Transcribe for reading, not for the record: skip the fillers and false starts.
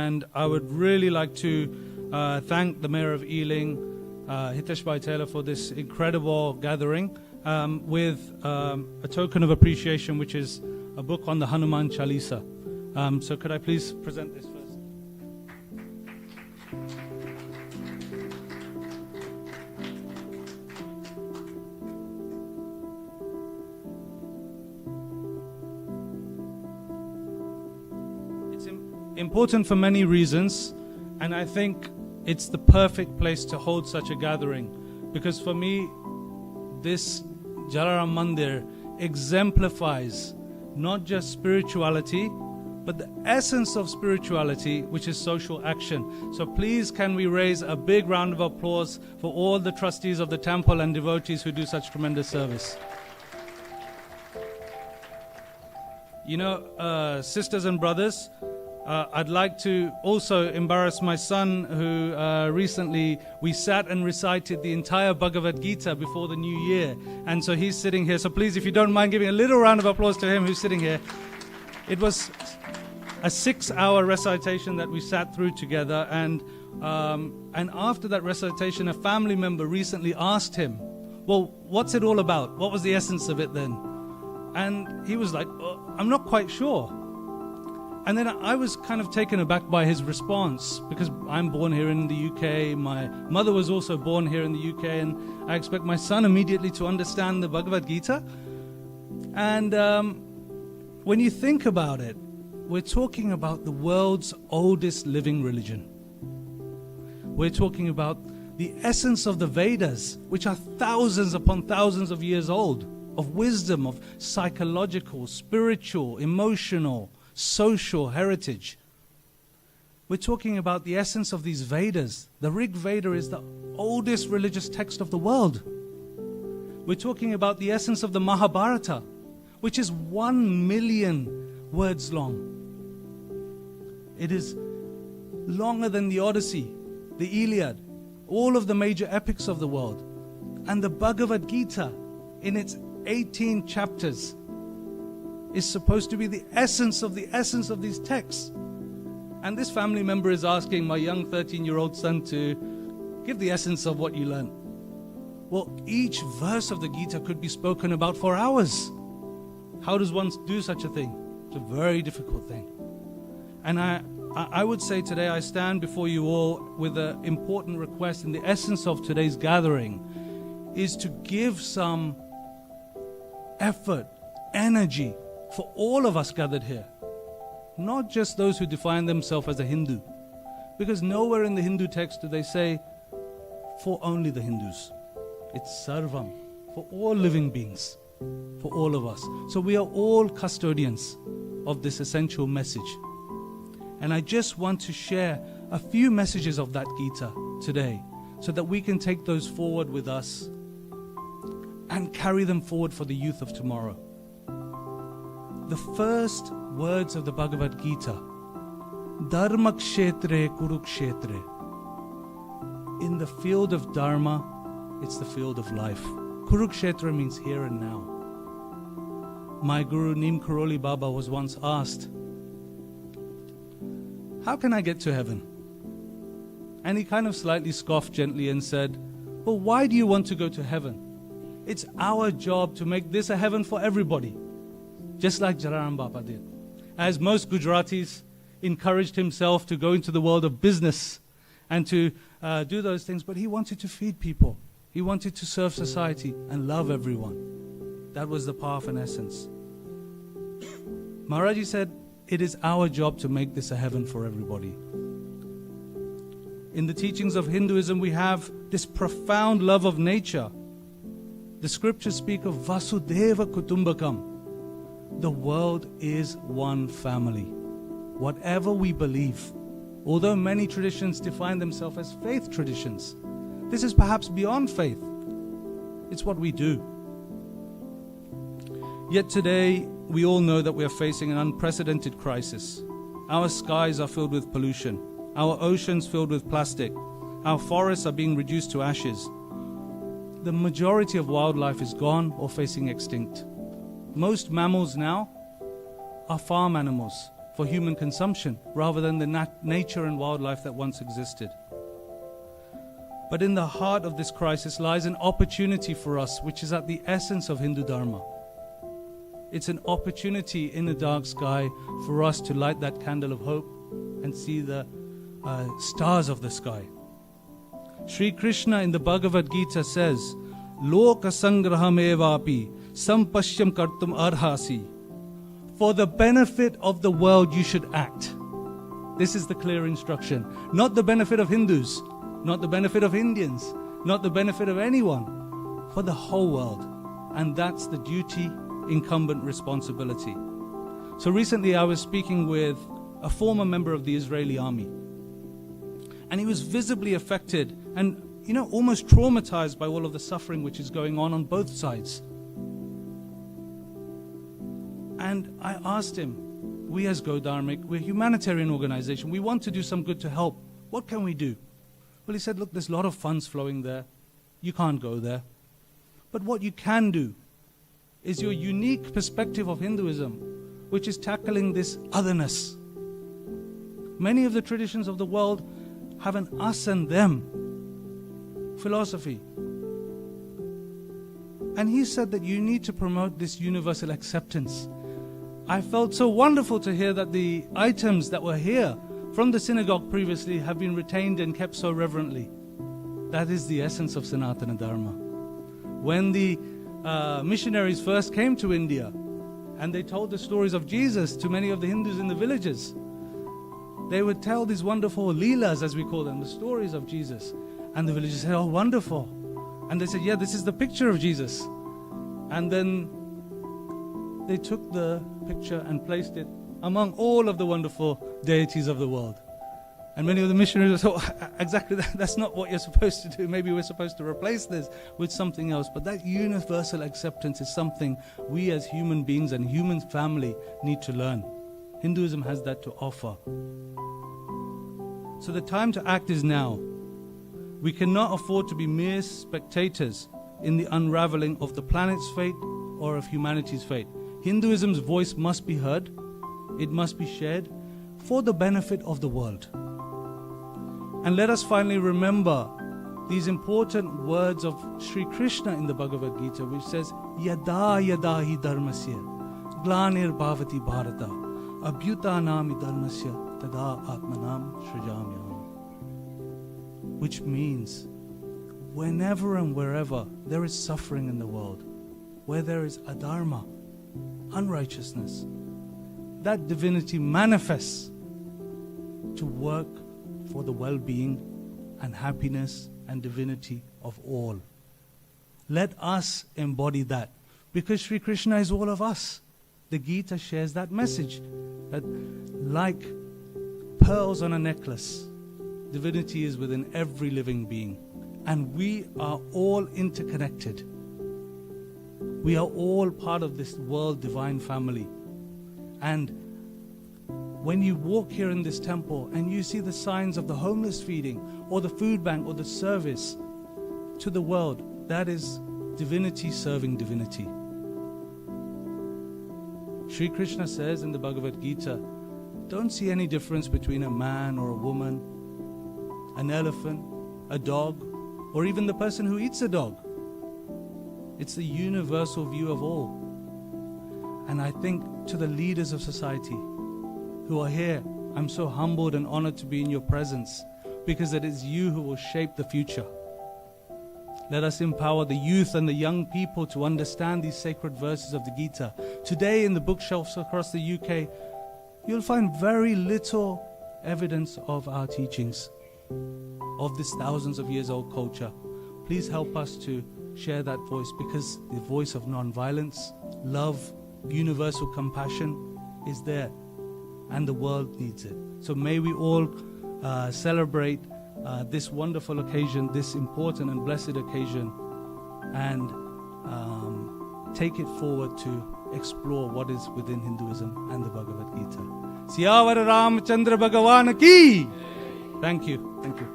and I would really like to thank the Mayor of Ealing, Hitesh Bhai Taylor, for this incredible gathering with a token of appreciation, which is a book on the Hanuman Chalisa. So could I please present this first? It's important for many reasons, and I think it's the perfect place to hold such a gathering, because for me, this Jalaram Mandir exemplifies not just spirituality, but the essence of spirituality, which is social action. So please, can we raise a big round of applause for all the trustees of the temple and devotees who do such tremendous service. You know, sisters and brothers, I'd like to also embarrass my son, who recently we sat and recited the entire Bhagavad Gita before the new year. And so he's sitting here. So please, if you don't mind giving a little round of applause to him who's sitting here. It was a 6-hour recitation that we sat through together. And after that recitation, a family member recently asked him, well, what's it all about? What was the essence of it then? And he was like, oh, I'm not quite sure. And then I was kind of taken aback by his response, because I'm born here in the UK. My mother was also born here in the UK, and I expect my son immediately to understand the Bhagavad Gita. And when you think about it, we're talking about the world's oldest living religion. We're talking about the essence of the Vedas, which are thousands upon thousands of years old, of wisdom, of psychological, spiritual, emotional, social heritage. We're talking about the essence of these Vedas. The Rig Veda is the oldest religious text of the world. We're talking about the essence of the Mahabharata, which is 1 million words long. It is longer than the Odyssey, the Iliad, all of the major epics of the world. And the Bhagavad Gita, in its 18 chapters, is supposed to be the essence of these texts. And this family member is asking my young 13-year-old son to give the essence of what you learned. Well, each verse of the Gita could be spoken about for hours. How does one do such a thing? It's a very difficult thing. And I would say today I stand before you all with an important request, and the essence of today's gathering is to give some effort, energy, for all of us gathered here, not just those who define themselves as a Hindu, because nowhere in the Hindu text do they say for only the Hindus. It's sarvam, for all living beings, for all of us. So we are all custodians of this essential message. And I just want to share a few messages of that Gita today, so that we can take those forward with us and carry them forward for the youth of tomorrow. The first words of the Bhagavad Gita, Dharma Kshetre Kurukshetre. In the field of Dharma, it's the field of life. Kurukshetra means here and now. My Guru Neem Karoli Baba was once asked, how can I get to heaven? And he kind of slightly scoffed gently and said, well, why do you want to go to heaven? It's our job to make this a heaven for everybody. Just like Jalaram Baba did. As most Gujaratis encouraged himself to go into the world of business and to do those things, but he wanted to feed people. He wanted to serve society and love everyone. That was the path and essence. Maharaji said, it is our job to make this a heaven for everybody. In the teachings of Hinduism, we have this profound love of nature. The scriptures speak of Vasudeva Kutumbakam. The world is one family. Whatever we believe, although many traditions define themselves as faith traditions, this is perhaps beyond faith. It's what we do. Yet today, we all know that we are facing an unprecedented crisis. Our skies are filled with pollution. Our oceans filled with plastic. Our forests are being reduced to ashes. The majority of wildlife is gone or facing extinct. Most mammals now are farm animals. for human consumption rather than the nature and wildlife that once existed. But in the heart of this crisis lies an opportunity for us, which is at the essence of Hindu Dharma. It's an opportunity in the dark sky for us to light that candle of hope and see the stars of the sky. Sri Krishna in the Bhagavad Gita says, Loka sangraham evapi sampashyam kartum arhasi. For the benefit of the world you should act. This is the clear instruction. Not the benefit of Hindus, not the benefit of Indians, not the benefit of anyone, for the whole world. And that's the duty, incumbent responsibility. So recently I was speaking with a former member of the Israeli army. And he was visibly affected and, almost traumatized by all of the suffering which is going on both sides. And I asked him, we as Go Dharmic, we're a humanitarian organization. We want to do some good to help. What can we do? Well, he said, look, there's a lot of funds flowing there. You can't go there. But what you can do is your unique perspective of Hinduism, which is tackling this otherness. Many of the traditions of the world have an us and them philosophy. And he said that you need to promote this universal acceptance. I felt so wonderful to hear that the items that were here from the synagogue previously have been retained and kept so reverently. That is the essence of Sanatana Dharma. When the missionaries first came to India and they told the stories of Jesus to many of the Hindus in the villages, they would tell these wonderful leelas, as we call them, the stories of Jesus. And the villagers said, oh, wonderful. And they said, yeah, this is the picture of Jesus. And then they took the picture and placed it among all of the wonderful deities of the world. And many of the missionaries said, oh, exactly, that's not what you're supposed to do. Maybe we're supposed to replace this with something else. But that universal acceptance is something we as human beings and human family need to learn. Hinduism has that to offer. So the time to act is now. We cannot afford to be mere spectators in the unraveling of the planet's fate or of humanity's fate. Hinduism's voice must be heard. It must be shared for the benefit of the world. And let us finally remember these important words of Sri Krishna in the Bhagavad Gita, which says, Yada yada hi dharmasya glanir bhavati bharata abhyutanami dharmasya tada atmanam srijamyam. Which means, whenever and wherever there is suffering in the world, where there is adharma, unrighteousness, that divinity manifests to work for the well-being and happiness and divinity of all. Let us embody that, because Sri Krishna is all of us. The Gita shares that message, that like pearls on a necklace, divinity is within every living being. And we are all interconnected. We are all part of this world divine family. And when you walk here in this temple and you see the signs of the homeless feeding or the food bank or the service to the world, that is divinity serving divinity. Sri Krishna says in the Bhagavad Gita, don't see any difference between a man or a woman, an elephant, a dog, or even the person who eats a dog. It's the universal view of all. And I think to the leaders of society who are here, I'm so humbled and honored to be in your presence, because it is you who will shape the future. Let us empower the youth and the young people to understand these sacred verses of the Gita. Today in the bookshelves across the UK, you'll find very little evidence of our teachings, of this thousands of years old culture. Please help us to share that voice, because the voice of non-violence, love, universal compassion is there, and the world needs it. So may we all celebrate this wonderful occasion, this important and blessed occasion, and take it forward to explore what is within Hinduism and the Bhagavad Gita. Siyavara Ramachandra Bhagavan ki! Thank you. Thank you.